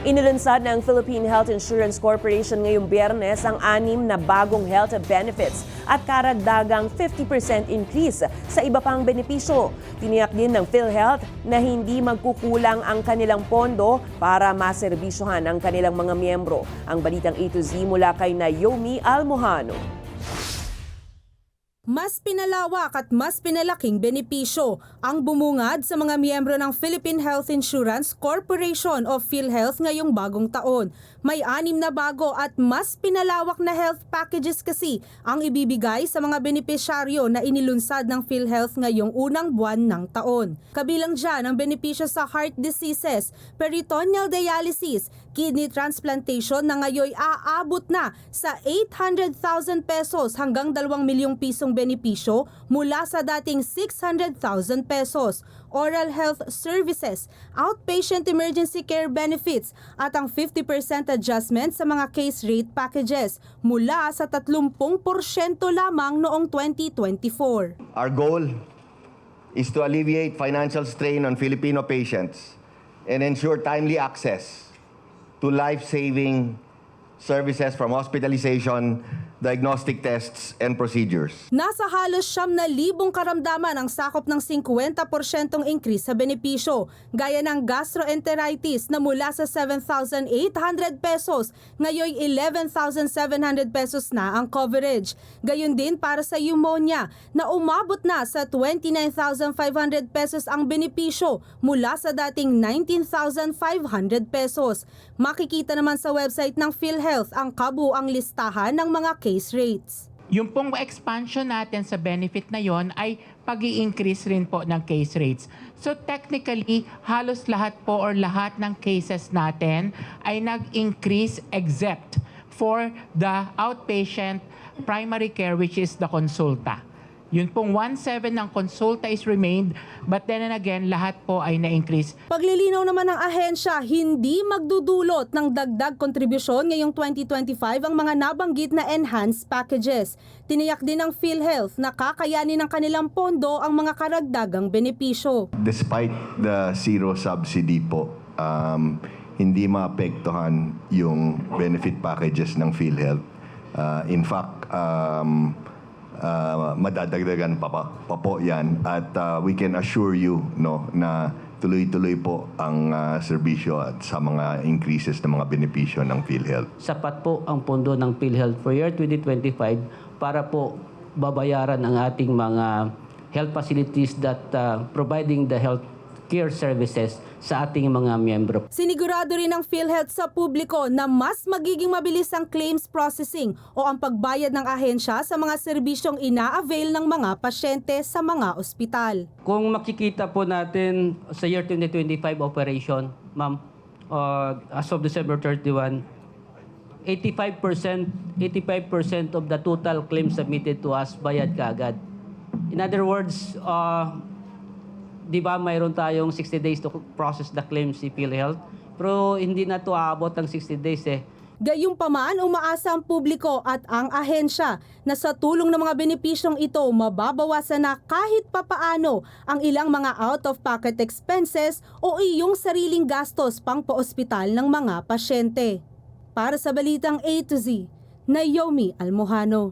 Inilunsad ng Philippine Health Insurance Corporation ngayong Biyernes ang 6 na bagong health benefits at karagdagang 50% increase sa iba pang benepisyo. Tiniyak din ng PhilHealth na hindi magkukulang ang kanilang pondo para maserbisyohan ang kanilang mga miyembro. Ang balitang A to Z mula kay Naomi Almojano. Mas pinalawak at mas pinalaking benepisyo ang bumungad sa mga miyembro ng Philippine Health Insurance Corporation of PhilHealth ngayong bagong taon. May 6 na bago at mas pinalawak na health packages kasi ang ibibigay sa mga benepisyaryo na inilunsad ng PhilHealth ngayong unang buwan ng taon. Kabilang dyan ang benepisyo sa heart diseases, peritoneal dialysis, kidney transplantation na ngayon aabot na sa 800,000 pesos hanggang 2 milyong pisong benepisyo mula sa dating 600,000 pesos, oral health services, outpatient emergency care benefits at ang 50% adjustment sa mga case rate packages mula sa 30% lamang noong 2024. Our goal is to alleviate financial strain on Filipino patients and ensure timely access to life-saving services from hospitalization, diagnostic tests, and procedures. Nasa halos 9,000 karamdaman ang sakop ng 50% increase sa benepisyo, gaya ng gastroenteritis na mula sa 7,800 pesos, ngayon 11,700 pesos na ang coverage. Gayon din para sa pneumonia na umabot na sa 29,500 pesos ang benepisyo mula sa dating 19,500 pesos. Makikita naman sa website ng PhilHealth ang kabuuang listahan ng mga case rates. Yung pong expansion natin sa benefit na yon ay pag-i-increase rin po ng case rates. So technically, halos lahat po or lahat ng cases natin ay nag-increase except for the outpatient primary care, which is the consulta. Yun pong 1.7 ng consulta is remained, but then and again, lahat po ay na-increase. Paglilinaw naman ng ahensya, hindi magdudulot ng dagdag kontribusyon ngayong 2025 ang mga nabanggit na enhanced packages. Tiniyak din ng PhilHealth na kakayanin ng kanilang pondo ang mga karagdagang benepisyo. Despite the zero subsidy po, hindi maapektuhan yung benefit packages ng PhilHealth. In fact, madadagdagan pa po yan at we can assure you na tuloy-tuloy po ang serbisyo at sa mga increases ng mga benepisyo ng PhilHealth. Sapat po ang pondo ng PhilHealth for year 2025 para po babayaran ang ating mga health facilities that providing the health care services sa ating mga miyembro. Sinigurado rin ng PhilHealth sa publiko na mas magiging mabilis ang claims processing o ang pagbayad ng ahensya sa mga serbisyong ina-avail ng mga pasyente sa mga ospital. Kung makikita po natin sa year 2025 operation, ma'am, as of December 31, 85% of the total claims submitted to us bayad kaagad. In other words, di ba mayroon tayong 60 days to process the claims si PhilHealth? Pero hindi na to aabot ng 60 days eh. Gayunpaman, umaasa ang publiko at ang ahensya na sa tulong ng mga benepisyong ito, mababawasan na kahit papaano ang ilang mga out-of-pocket expenses o iyong sariling gastos pang pa-ospital ng mga pasyente. Para sa Balitang A to Z, Naomi Almojano.